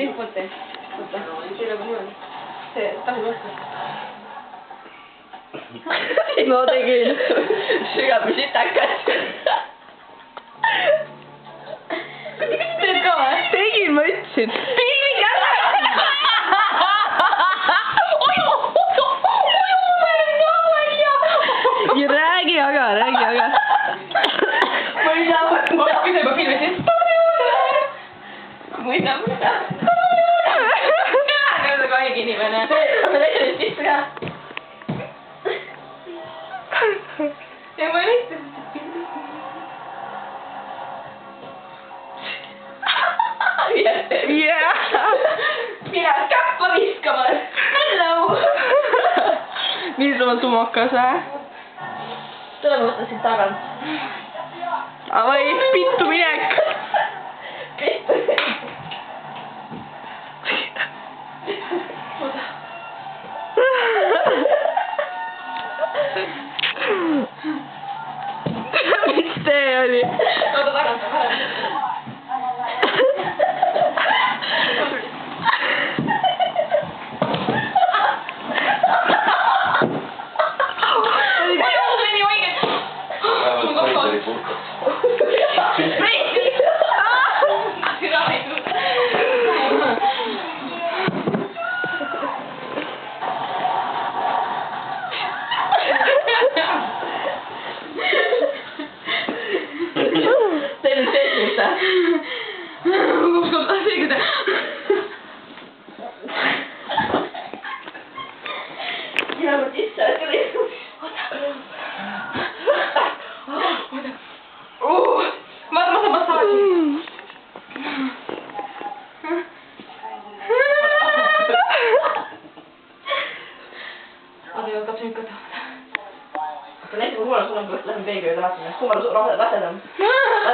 infot tee. Võta. See nagu niimoodi. See, tahi võtta. Ma tegin. Sügav sitakas. Teed ka või? Tegin, ma ütlesin. Pilvik ära! Ja räägi aga. Ma küsin juba filmisin. Muida. Näe, nagu haige inimene. Ma tegin sisse ka. Ja ma näitasin seda pilvi. Yeah. Mina käppa viskamas. Hello. Nii sul on tumokas, või? Tule ma võtan siit tagant. Avai, pittu minek. Pittu minek. Mis tee oli? Oota tagant, tagant. Teil on selgita. Kuskil selgita. Ja ma sisse tuli. Ma saan massaaži. Oota, jõuab siin kõtta. Oota, näita, kui kuule sul on, kui lähen peegli juurde vaatama. Kummal rasedam?